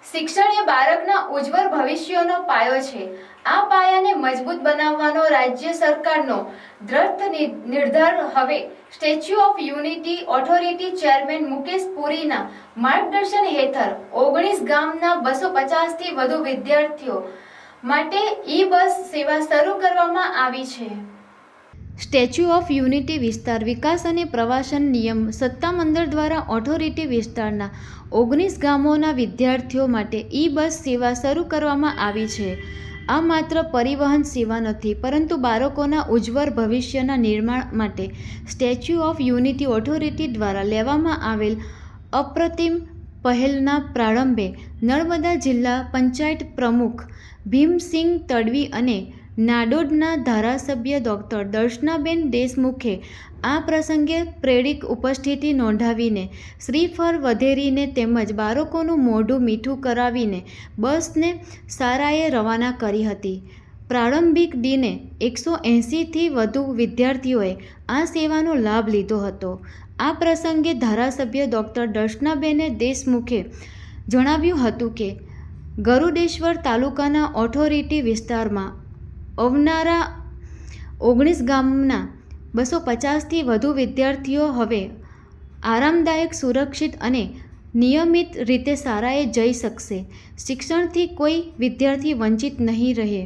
શિક્ષણ એ બાળકના ઉજ્જવળ ભવિષ્યનો પાયો છે। આ પાયાને મજબૂત બનાવવાનો રાજ્ય સરકારનો દ્રઢ નિર્ધાર હવે statue of unity authority chairman Mukesh પુરીના માર્ગદર્શન હેઠળ 19 ગામના 250 થી વધુ વિદ્યાર્થીઓ માટે ઈ બસ સેવા શરૂ કરવામાં આવી છે। સ્ટેચ્યુ ઓફ યુનિટી વિસ્તાર વિકાસ અને પ્રવાસન નિયમ સત્તામંડળ દ્વારા ઓથોરિટી વિસ્તારના 19 ગામોના વિદ્યાર્થીઓ માટે ઈ બસ સેવા શરૂ કરવામાં આવી છે। આ માત્ર પરિવહન સેવા નથી, પરંતુ બાળકોના ઉજ્જવળ ભવિષ્યના નિર્માણ માટે સ્ટેચ્યુ ઓફ યુનિટી ઓથોરિટી દ્વારા લેવામાં આવેલ અપ્રતિમ પહેલના પ્રારંભે નર્મદા જિલ્લા પંચાયત પ્રમુખ ભીમસિંહ તડવી અને નાડોદના ધારાસભ્ય ડૉક્ટર દર્શનાબેન દેશમુખે આ પ્રસંગે પ્રેરક ઉપસ્થિતિ નોંધાવીને શ્રીફળ વધેરીને તેમજ બાળકોનું મોઢું મીઠું કરાવીને બસને શાળાએ રવાના કરી હતી। પ્રારંભિક દિને 180થી વધુ વિદ્યાર્થીઓએ આ સેવાનો લાભ લીધો હતો। આ પ્રસંગે ધારાસભ્ય ડૉક્ટર દર્શનાબેન દેશમુખે જણાવ્યું હતું કે ગરુડેશ્વર તાલુકાના ઓથોરિટી વિસ્તારમાં આવનારા 19 ગામના 250થી વધુ વિદ્યાર્થીઓ હવે આરામદાયક, સુરક્ષિત અને નિયમિત રીતે શાળાએ જઈ શકશે। શિક્ષણથી કોઈ વિદ્યાર્થી વંચિત નહીં રહે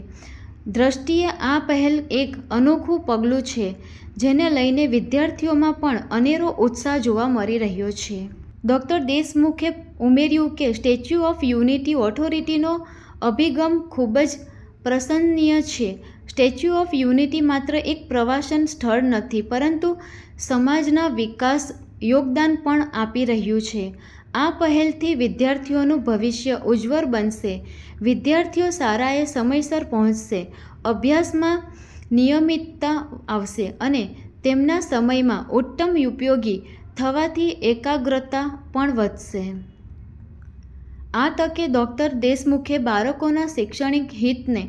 દ્રષ્ટિએ આ પહેલ એક અનોખું પગલું છે, જેને લઈને વિદ્યાર્થીઓમાં પણ અનેરો ઉત્સાહ જોવા મળી રહ્યો છે। ડૉક્ટર દેશમુખે ઉમેર્યું કે સ્ટેચ્યુ ઓફ યુનિટી ઓથોરિટીનો અભિગમ ખૂબ જ પ્રશંસનીય છે। સ્ટેચ્યુ ઓફ યુનિટી માત્ર એક પ્રવાસન સ્થળ નથી, પરંતુ સમાજના વિકાસ યોગદાન પણ આપી રહ્યું છે। આ પહેલથી વિદ્યાર્થીઓનું ભવિષ્ય ઉજ્જવળ બનશે, વિદ્યાર્થીઓ શાળાએ સમયસર પહોંચશે, અભ્યાસમાં નિયમિતતા આવશે અને તેમના સમયમાં ઉત્તમ ઉપયોગી થવાથી એકાગ્રતા પણ વધશે। આ તકે ડૉક્ટર દેશમુખે બાળકોના શૈક્ષણિક હિતને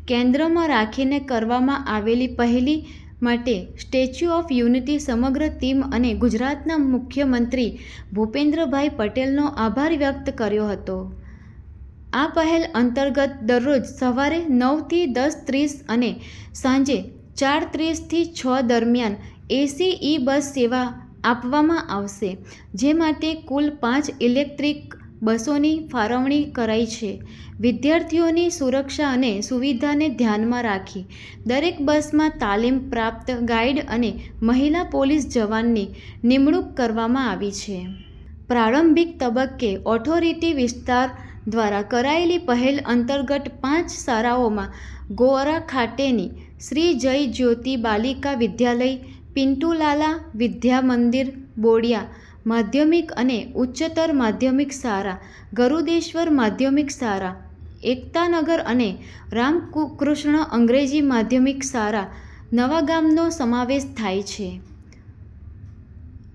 કેન્દ્રમાં રાખીને કરવામાં આવેલી પહેલી માટે સ્ટેચ્યુ ઓફ યુનિટી સમગ્ર ટીમ અને ગુજરાતના મુખ્યમંત્રી ભૂપેન્દ્રભાઈ પટેલનો આભાર વ્યક્ત કર્યો હતો। આ પહેલ અંતર્ગત દરરોજ સવારે 9થી 10:30 અને સાંજે 4:30થી 6 દરમિયાન એસી ઈ બસ સેવા આપવામાં આવશે, જે માટે કુલ 5 ઇલેક્ટ્રિક બસોની ફાળવણી કરાઈ છે। વિદ્યાર્થીઓની સુરક્ષા અને સુવિધાને ધ્યાનમાં રાખી દરેક બસમાં તાલીમ પ્રાપ્ત ગાઈડ અને મહિલા પોલીસ જવાનની નિમણૂક કરવામાં આવી છે। પ્રારંભિક તબક્કે ઓથોરિટી વિસ્તાર દ્વારા કરાયેલી પહેલ અંતર્ગત 5 શાળાઓમાં ગોરા ખાતેની શ્રી જય જ્યોતિ બાલિકા વિદ્યાલય, પિન્ટુલાલા વિદ્યા મંદિર બોડિયા માધ્યમિક અને ઉચ્ચતર માધ્યમિક શાળા, ગરુડેશ્વર માધ્યમિક શાળા, એકતાનગર અને રામકૃષ્ણ અંગ્રેજી માધ્યમિક શાળા નવાગામનો સમાવેશ થાય છે।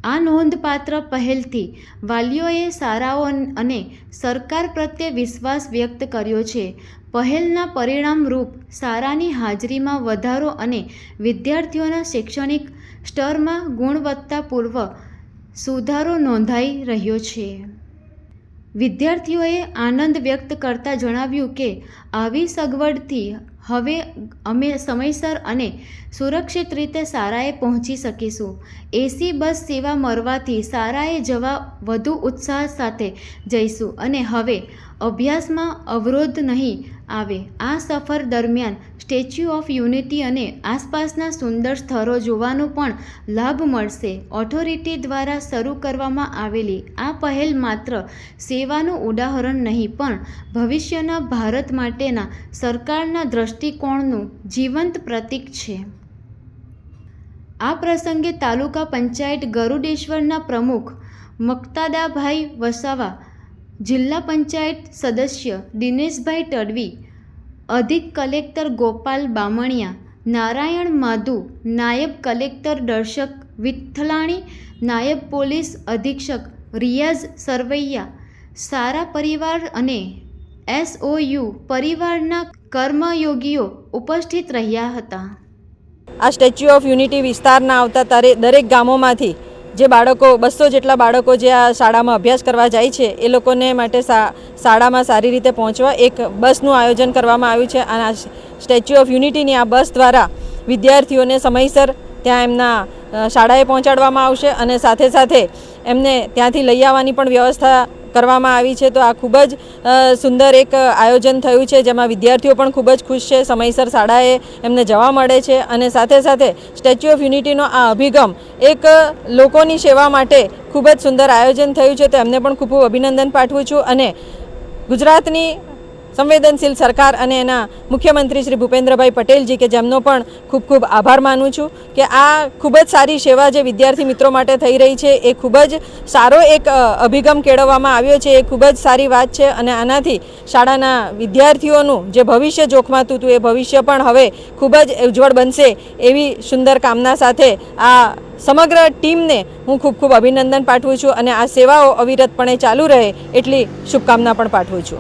આ નોંધપાત્ર પહેલથી વાલીઓએ શાળાઓ અને સરકાર પ્રત્યે વિશ્વાસ વ્યક્ત કર્યો છે। પહેલના પરિણામરૂપ શાળાની હાજરીમાં વધારો અને વિદ્યાર્થીઓના શૈક્ષણિક સ્તરમાં ગુણવત્તાપૂર્ણ સુધારો નોંધાઈ રહ્યો છે। વિદ્યાર્થીઓએ આનંદ વ્યક્ત કરતા જણાવ્યું કે આવી સગવડથી હવે અમે સમયસર અને સુરક્ષિત રીતે શાળાએ પહોંચી શકીશું। એસી બસ સેવા મળવાથી શાળાએ જવા વધુ ઉત્સાહ સાથે જઈશું અને હવે અભ્યાસમાં અવરોધ નહીં આવે। આ સફર દરમિયાન સ્ટેચ્યુ ઓફ યુનિટી અને આસપાસના સુંદર સ્થળો જોવાનો પણ લાભ મળશે। ઓથોરિટી દ્વારા શરૂ કરવામાં આવેલી આ પહેલ માત્ર સેવાનું ઉદાહરણ નહીં, પણ ભવિષ્યના ભારત માટેના સરકારના દૃષ્ટિકોણનું જીવંત પ્રતીક છે। આ પ્રસંગે તાલુકા પંચાયત ગરુડેશ્વરના પ્રમુખ મકતાદાભાઈ વસાવા, જિલ્લા પંચાયત સદસ્ય દિનેશભાઈ તડવી, અધિક કલેક્ટર ગોપાલ બામણિયા, નારાયણ માધુ, નાયબ કલેક્ટર દર્શક વિઠ્ઠલાણી, નાયબ પોલીસ અધિક્ષક રિયાઝ સરવૈયા, શાળા પરિવાર અને એસઓયુ પરિવારના કર્મયોગીઓ ઉપસ્થિત રહ્યા હતા। આ સ્ટેચ્યુ ઓફ યુનિટી વિસ્તારના આવતા દરેક ગામોમાંથી જે બાળકો 200 જેટલા બાળકો જે આ શાળામાં અભ્યાસ કરવા જાય છે એ લોકોને માટે શાળામાં સારી રીતે પહોંચવા એક બસનું આયોજન કરવામાં આવ્યું છે અને સ્ટેચ્યુ ઓફ યુનિટીની આ બસ દ્વારા વિદ્યાર્થીઓને સમયસર ત્યાં એમના શાળાએ પહોંચાડવામાં આવશે અને સાથે સાથે એમને ત્યાંથી લઈ આવવાની પણ વ્યવસ્થા કરવામાં આવી છે. તો આ ખૂબ જ સુંદર એક આયોજન થયું છે જેમાં વિદ્યાર્થીઓ પણ ખૂબ જ ખુશ છે, સમયસર શાળાએ એમને જવા મળે છે અને સાથે સાથે સ્ટેચ્યુ ઓફ યુનિટીનો આ અભિગમ એક લોકોની સેવા માટે ખૂબ જ સુંદર આયોજન થયું છે. તો એમને પણ ખૂબ ખૂબ અભિનંદન પાઠવું છું અને ગુજરાતની સંવેદનશીલ સરકાર અને એના મુખ્યમંત્રી શ્રી ભૂપેન્દ્રભાઈ પટેલજી કે જેમનો પણ ખૂબ ખૂબ આભાર માનું છું કે આ ખૂબ જ સારી સેવા જે વિદ્યાર્થી મિત્રો માટે થઈ રહી છે એ ખૂબ જ સારો એક અભિગમ કેળવવામાં આવ્યો છે. એ ખૂબ જ સારી વાત છે અને આનાથી શાળાના વિદ્યાર્થીઓનું જે ભવિષ્ય જોખમાતું હતું એ ભવિષ્ય પણ હવે ખૂબ જ ઉજ્જવળ બનશે એવી સુંદર કામના સાથે આ સમગ્ર ટીમને હું ખૂબ ખૂબ અભિનંદન પાઠવું છું અને આ સેવાઓ અવિરતપણે ચાલુ રહે એટલી શુભકામના પણ પાઠવું છું.